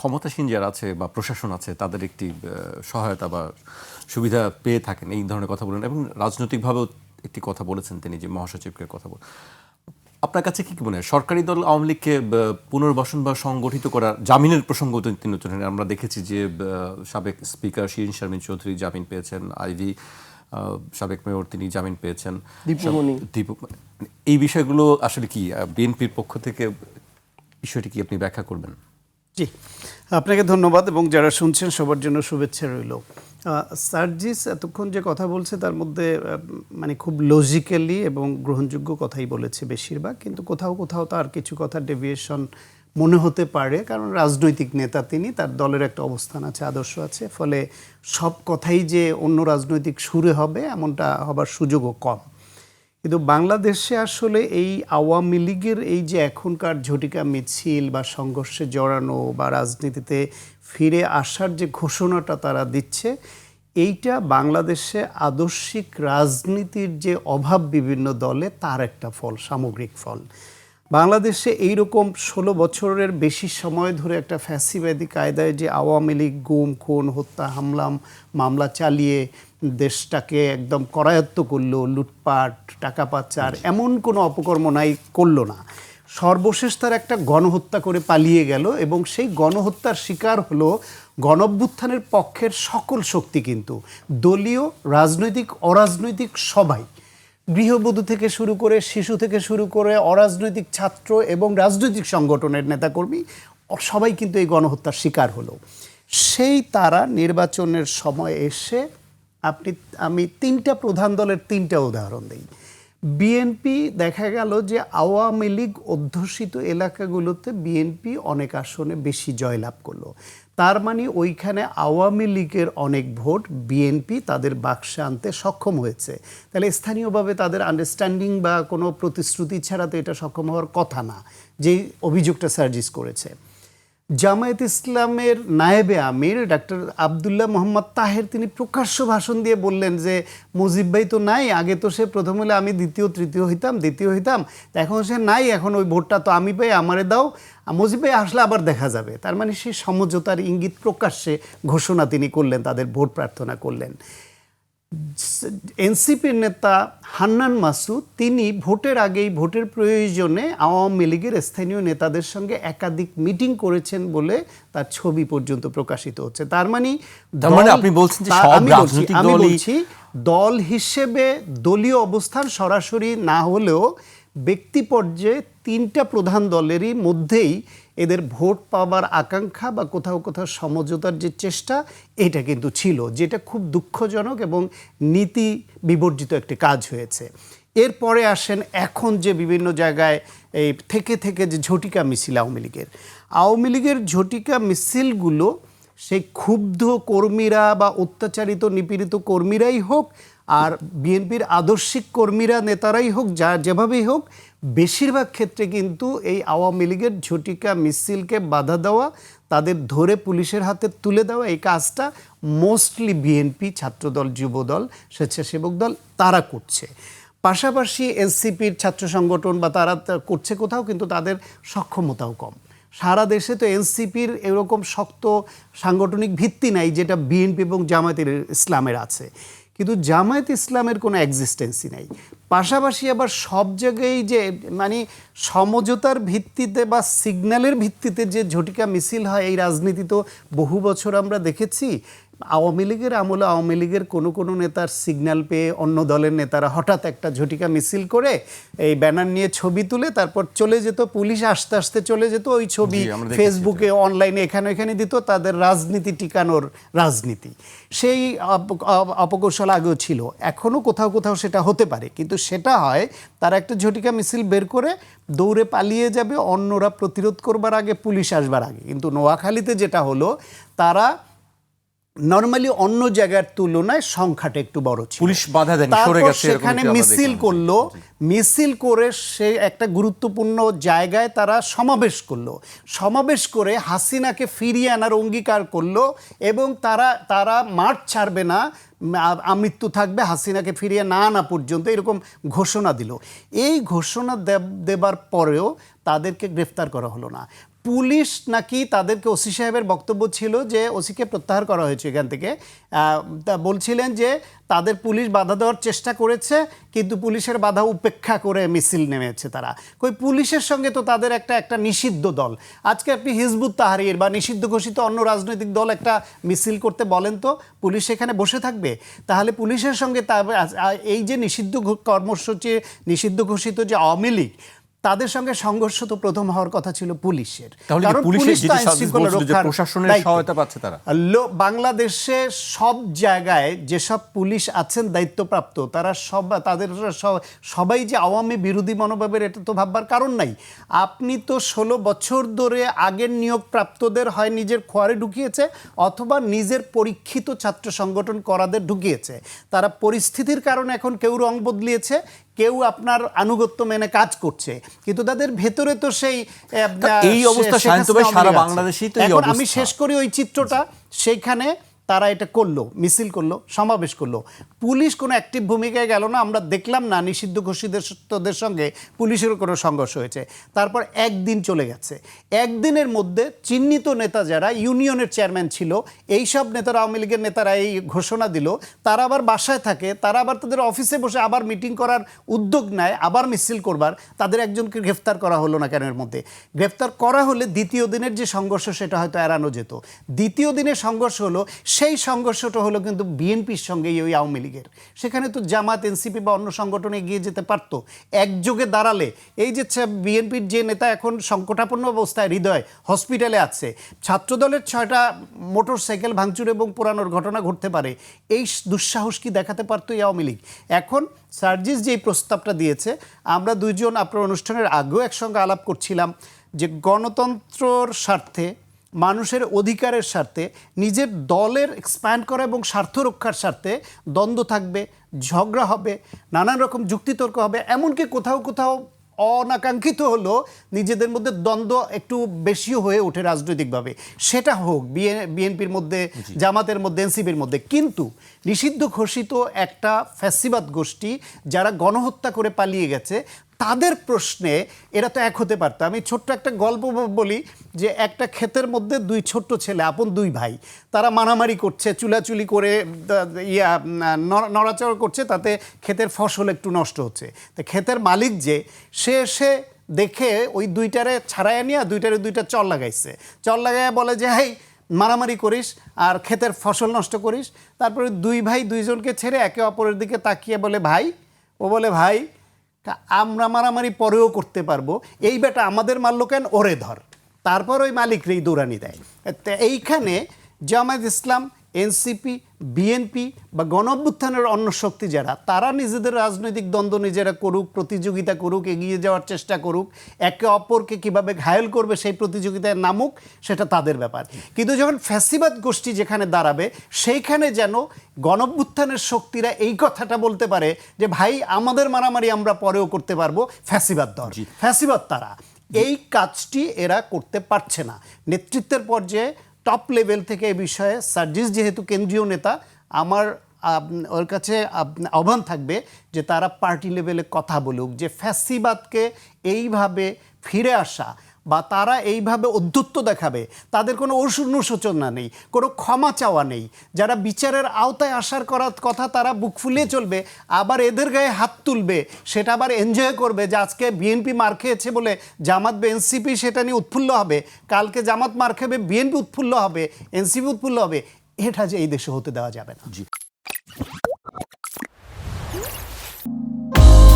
ক্ষমতাসীন যারা আছে বা প্রশাসন আছে তাদের একটি সহায়তা বা সুবিধা পেয়ে থাকেন, এই ধরনের কথা বলেন এবং রাজনৈতিকভাবেও একটি কথা বলেছেন তিনি, যে মহাসচিবকে কথা বলে। আপনার কাছে কি মনে হয় সরকারি দল আওয়ামী লীগকে পুনর্বাসন বা সংগঠিত করার জামিনের প্রসঙ্গ তিনি তুলেন? আমরা দেখেছি যে সাবেক স্পিকার শিরিন শারমিন চৌধুরী জামিন পেয়েছেন, আইভি সাবেক মেয়র তিনি জামিন পেয়েছেন, দীপু। এই বিষয়গুলো আসলে কি বিএনপির পক্ষ থেকে বিষয়টি কি আপনি ব্যাখ্যা করবেন? জি, আপনাকে ধন্যবাদ এবং যারা শুনছেন সবার জন্য শুভেচ্ছা রইল। সার্জিস এতক্ষণ যে কথা বলছে তার মধ্যে মানে খুব লজিক্যালি এবং গ্রহণযোগ্য কথাই বলেছে বেশিরভাগ, কিন্তু কোথাও কোথাও তার কিছু কথা ডেভিয়েশন মনে হতে পারে, কারণ রাজনৈতিক নেতা তিনি, তার দলের একটা অবস্থান আছে, আদর্শ আছে, ফলে সব কথাই যে অন্য রাজনৈতিক সুরে হবে এমনটা হবার সুযোগও কম। কিন্তু বাংলাদেশে আসলে এই আওয়ামী লীগের এই যে এখনকার ঝটিকা মিছিল বা সংঘর্ষে জড়ানো বা রাজনীতিতে ফিরে আসার যে ঘোষণাটা তারা দিচ্ছে, এইটা বাংলাদেশে আদর্শিক রাজনীতির যে অভাব বিভিন্ন দলে তার একটা ফল, সামগ্রিক ফল। বাংলাদেশে এইরকম 16 বছরের বেশি সময় ধরে একটা ফ্যাসিবাদী কায়দায় যে আওয়ামী লীগ গুম খুন হত্যা মামলা চালিয়ে দেশটাকে একদম করায়ত্ত করলো, লুটপাট টাকা পাচার এমন কোনো অপকর্ম নাই করলো না, সর্বশেষ তার একটা গণহত্যা করে পালিয়ে গেল এবং সেই গণহত্যার শিকার হলো গণঅভ্যুত্থানের পক্ষের সকল শক্তি, কিন্তু দলীয় রাজনৈতিক অরাজনৈতিক সবাই, গৃহবধূ থেকে শুরু করে শিশু থেকে শুরু করে অরাজনৈতিক ছাত্র এবং রাজনৈতিক সংগঠনের নেতাকর্মী সবাই কিন্তু এই গণহত্যার শিকার হলো। সেই তারা নির্বাচনের সময় এসে আমি তিনটা প্রধান দলের তিনটা উদাহরণ দিই। বিএনপি দেখা গেল যে আওয়ামী লীগ অধ্যুষিত এলাকাগুলোতে বিএনপি অনেক আসনে বেশি জয়লাভ করলো, তার মানে ওইখানে আওয়ামী লীগের অনেক ভোট বিএনপি তাদের বাক্সে আনতে সক্ষম হয়েছে। তাহলে স্থানীয়ভাবে তাদের আন্ডারস্ট্যান্ডিং বা কোনো প্রতিশ্রুতি ছাড়া তো এটা সক্ষম হওয়ার কথা না, যেই অভিযোগটা সার্জিস করেছে। জামায়াত ইসলামের নায়েবে আমির ডাক্তার আবদুল্লাহ মোহাম্মদ তাহের তিনি প্রকাশ্য ভাষণ দিয়ে বললেন যে মুজিব ভাই তো নাই, আগে তো সে প্রথম হলে আমি দ্বিতীয় হইতাম, এখন সে নাই, এখন ওই ভোটটা তো আমি পাই, আমারে দাও, মুজিব ভাই আসলে আবার দেখা যাবে। তার মানে সেই সমঝোতার ইঙ্গিত প্রকাশ্যে ঘোষণা তিনি করলেন, তাদের ভোট প্রার্থনা করলেন। এনসিপির নেতা হান্নান মাসুদ তিনি ভোটের আগেই ভোটের প্রয়োজনে আওয়ামী লীগের স্থানীয় নেতাদের সঙ্গে একাধিক মিটিং করেছেন বলে তার ছবি পর্যন্ত প্রকাশিত হচ্ছে। তার মানে আপনি বলছেন যে সব রাজনৈতিক দলই, দল হিসেবে দলীয় অবস্থান সরাসরি না হলেও ব্যক্তি পর্যায়ে তিনটা প্রধান দলেরই মধ্যেই এদের ভোট পাবার আকাঙ্ক্ষা বা কোথাও কোথাও সমঝোতার যে চেষ্টা, এটা কিন্তু ছিল, যেটা খুব দুঃখজনক এবং নীতি বিবর্জিত একটি কাজ হয়েছে। এরপরে আসেন এখন যে বিভিন্ন জায়গায় এই থেকে যে ঝটিকা মিছিল আওয়ামী লীগের ঝটিকা মিছিলগুলো সেই ক্ষুব্ধ কর্মীরা বা অত্যাচারিত নিপীড়িত কর্মীরাই হোক আর বিএনপির আদর্শিক কর্মীরা নেতারাই হোক, যেভাবেই হোক, বেশিরভাগ ক্ষেত্রে কিন্তু এই আওয়ামী লীগের ঝটিকা মিছিলকে বাধা দেওয়া, তাদের ধরে পুলিশের হাতে তুলে দেওয়া, এই কাজটা মোস্টলি বিএনপি, ছাত্রদল, যুবদল, স্বেচ্ছাসেবক দল তারা করছে। পাশাপাশি এনসিপির ছাত্র সংগঠন বা তারা করছে কোথাও, কিন্তু তাদের সক্ষমতাও কম। সারা দেশে তো এনসিপির এরকম শক্ত সাংগঠনিক ভিত্তি নাই যেটা বিএনপি এবং জামায়াত ইসলামের আছে, কিন্তু জামায়াত ইসলামের কোনো এক্সিস্টেন্সই নাই। পাশাপাশি আবার সব জায়গায় যে মানে সমঝোতার ভিত্তিতে বা সিগন্যালের ভিত্তিতে যে ঝটিকা মিছিল হয়, এই রাজনীতি তো বহু বছর আমরা দেখেছি। আওয়ামী লীগের আমলে আওয়ামী লীগের কোনো নেতার সিগন্যাল পেয়ে অন্য দলের নেতারা হঠাৎ একটা ঝটিকা মিছিল করে এই ব্যানার নিয়ে ছবি তুলে তারপর চলে যেত, পুলিশ আস্তে আস্তে চলে যেত, ওই ছবি ফেসবুকে অনলাইনে এখানে দিত, তাদের রাজনীতি টিকানোর রাজনীতি। সেই অপকৌশল আগেও ছিল, এখনও কোথাও কোথাও সেটা হতে পারে, কিন্তু সেটা হয় তারা একটা ঝটিকা মিছিল বের করে দৌড়ে পালিয়ে যাবে অন্যরা প্রতিরোধ করবার আগে, পুলিশ আসবার আগে। কিন্তু নোয়াখালীতে যেটা হলো, তারা নরমালি অন্য জায়গার তুলনায় সংখ্যাটা একটু বড় ছিল, পুলিশ বাধা দেন, সেখানে মিছিল করলো, মিছিল করে সে একটা গুরুত্বপূর্ণ জায়গায় তারা সমাবেশ করে হাসিনাকে ফিরিয়ে আনার অঙ্গীকার করলো এবং তারা মাঠ ছাড়বে না, আমৃত্যু থাকবে, হাসিনাকে ফিরিয়ে না আনা পর্যন্ত, এরকম ঘোষণা দিল। এই ঘোষণা দেবার পরেও তাদেরকে গ্রেফতার করা হলো না। পুলিশ নাকি তাদেরকে ওসি সাহেবের বক্তব্য ছিল যে ওসিকে প্রত্যাহার করা হয়েছে এখান থেকে, তা বলছিলেন যে তাদের পুলিশ বাধা দেওয়ার চেষ্টা করেছে কিন্তু পুলিশের বাধা উপেক্ষা করে মিছিল নেমেছে তারা। কই পুলিশের সঙ্গে তো তাদের একটা নিষিদ্ধ দল। আজকে আপনি হিজবুত তাহরির বা নিষিদ্ধ ঘোষিত অন্য রাজনৈতিক দল একটা মিছিল করতে বলেন তো পুলিশ সেখানে বসে থাকবে? তাহলে পুলিশের সঙ্গে এই যে নিষিদ্ধ কর্মসূচি, নিষিদ্ধ ঘোষিত যে আওয়ামী লীগ, তাদের সঙ্গে সংঘর্ষ তো প্রথম হওয়ার কথা ছিল পুলিশের। তাহলে কারণ পুলিশের পুলিশ যে তো আইন শৃঙ্খলা বলছিল যে রক্ষার প্রশাসনের দায়িত্বে। সহায়তা পাচ্ছে তারা। বাংলাদেশে সব জায়গায় যেসব পুলিশ আছেন দায়িত্বপ্রাপ্ত, তারা সবাই যে আওয়ামী বিরোধী মনোভাবের, এটা তো ভাববার কারণ নাই। আপনি তো 16 বছর ধরে আগের নিয়োগপ্রাপ্তদের হয় নিজের খোয়ারে ঢুকিয়েছে অথবা নিজের পরীক্ষিত ছাত্র সংগঠন করাদের ঢুকিয়েছে। তারা পরিস্থিতির কারণে এখন কেউ রং বদলিয়েছে, কেউ আপনার আনুগত্য মেনে কাজ করছে, কিন্তু তাদের ভেতরে তো সেই এই অবস্থা শান্ত ভাই সারা বাংলাদেশেই তো এই এখন অবস্থা। আমি শেষ করি ওই চিত্রটা। সেইখানে তারা এটা করলো, মিছিল করলো, সমাবেশ করলো, পুলিশ কোনো অ্যাক্টিভ ভূমিকায় গেল না। আমরা দেখলাম না নিষিদ্ধ ঘোষিতদের সঙ্গে পুলিশেরও কোনো সংঘর্ষ হয়েছে। তারপর একদিন চলে গেছে, একদিনের মধ্যে চিহ্নিত নেতা যারা ইউনিয়নের চেয়ারম্যান ছিল, এই সব নেতারা, আওয়ামী লীগের নেতারা এই ঘোষণা দিল, তারা আবার বাসায় থাকে, তারা আবার তাদের অফিসে বসে আবার মিটিং করার উদ্যোগ নেয়, আবার মিছিল করবার। তাদের একজনকে গ্রেফতার করা হলো না কেন? এর মধ্যে গ্রেফতার করা হলে দ্বিতীয় দিনের যে সংঘর্ষ সেটা হয়তো এড়ানো যেত। দ্বিতীয় দিনের সংঘর্ষ হলো, সেই সংঘর্ষটা হলো কিন্তু বিএনপির সঙ্গে ওই আওয়ামী লীগের। সেখানে তো জামাত, এনসিপি বা অন্য সংগঠনে এগিয়ে যেতে পারতো একযোগে দাঁড়ালে। এই যে বিএনপির যে নেতা এখন সংকটাপন্ন অবস্থায় হৃদয় হসপিটালে আছে, ছাত্রদলের 6টা মোটর সাইকেল ভাঙচুর এবং পোড়ানোর ঘটনা ঘটতে পারে, এই দুঃসাহস কি দেখাতে পারতো এই আওয়ামী লীগ? এখন সার্জিস যেই প্রস্তাবটা দিয়েছে, আমরা দুইজন আপনার অনুষ্ঠানের আগেও একসঙ্গে আলাপ করছিলাম যে গণতন্ত্রর স্বার্থে, মানুষের অধিকারের স্বার্থে, নিজের দলের এক্সপ্যান্ড করা এবং স্বার্থ রক্ষার স্বার্থে দ্বন্দ্ব থাকবে, ঝগড়া হবে, নানান রকম যুক্তিতর্ক হবে, এমনকি কোথাও কোথাও অনাকাঙ্ক্ষিত হলো নিজেদের মধ্যে দ্বন্দ্ব একটু বেশিও হয়ে ওঠে রাজনৈতিকভাবে। সেটা হোক বিএনপির মধ্যে, জামাতের মধ্যে, এনসিপির মধ্যে। কিন্তু নিষিদ্ধ ঘোষিত একটা ফ্যাসিবাদ গোষ্ঠী যারা গণহত্যা করে পালিয়ে গেছে, তাদের প্রশ্নে এরা তো এক হতে পারতো। আমি ছোট্ট একটা গল্প বলি যে একটা ক্ষেতের মধ্যে দুই ছোট্ট ছেলে, আপন দুই ভাই, তারা মারামারি করছে, চুলাচুলি করে নড়াচড়া করছে, তাতে ক্ষেতের ফসল একটু নষ্ট হচ্ছে। তো ক্ষেতের মালিক যে সে দেখে ওই দুইটারে ছাড়াইয়া নিয়ে দুইটারে দুইটা চল লাগাইছে। চল লাগাইয়া বলে যে হেই, মারামারি করিস আর ক্ষেতের ফসল নষ্ট করিস। তারপরে দুই ভাই দুইজনকে ছেড়ে একে অপরের দিকে তাকিয়ে বলে ভাই, ও বলে ভাই আমরা মারামারি পরেও করতে পারবো, এই বেটা আমাদের মারলো কেন, ওরে ধর। তারপর ওই মালিকরেই দৌড়ানি দেয়। এইখানে জামায়াত ইসলাম, এনসিপি, বিএনপি বা গণঅভ্যুত্থানের অন্য শক্তি যারা, তারা নিজেদের রাজনৈতিক দ্বন্দ্ব নিজেরা করুক, প্রতিযোগিতা করুক, এগিয়ে যাওয়ার চেষ্টা করুক, একে অপরকে কিভাবে ঘায়েল করবে সেই প্রতিযোগিতায় নামুক, সেটা তাদের ব্যাপার। কিন্তু যখন ফ্যাসিবাদ গোষ্ঠী যেখানে দাঁড়াবে, সেইখানে যেন গণঅভ্যুত্থানের শক্তিরা এই কথাটা বলতে পারে যে ভাই আমাদের মারামারি আমরা পরেও করতে পারবো, ফ্যাসিবাদ দর, ফ্যাসিবাদ তারা। এই কাজটি এরা করতে পারছে না। নেতৃত্বের পর্যায়ে টপ লেভেল থেকে এই বিষয়ে সার্জিস যেহেতু কেন্দ্রীয় নেতা, আমার ওর কাছে আহ্বান থাকবে যে তারা পার্টি লেভেলে কথা বলুক, যে ফ্যাসিবাদকে এইভাবে ফিরে আসা বা তারা এইভাবে অধ্যত্ব দেখাবে, তাদের কোনো অনুশোচনা নেই, কোনো ক্ষমা চাওয়া নেই। যারা বিচারের আওতায় আসার কথা তারা বুক ফুলিয়ে চলবে, আবার এদের গায়ে হাত তুলবে, সেটা আবার এনজয় করবে যে আজকে বিএনপি মার খেয়েছে বলে জামাত বা এনসিপি সেটা নিয়ে উৎফুল্ল হবে, কালকে জামাত মার খেবে বিএনপি উৎফুল্ল হবে, এনসিপি উৎফুল্ল হবে। এটা যে এই দেশে হতে দেওয়া যাবে না।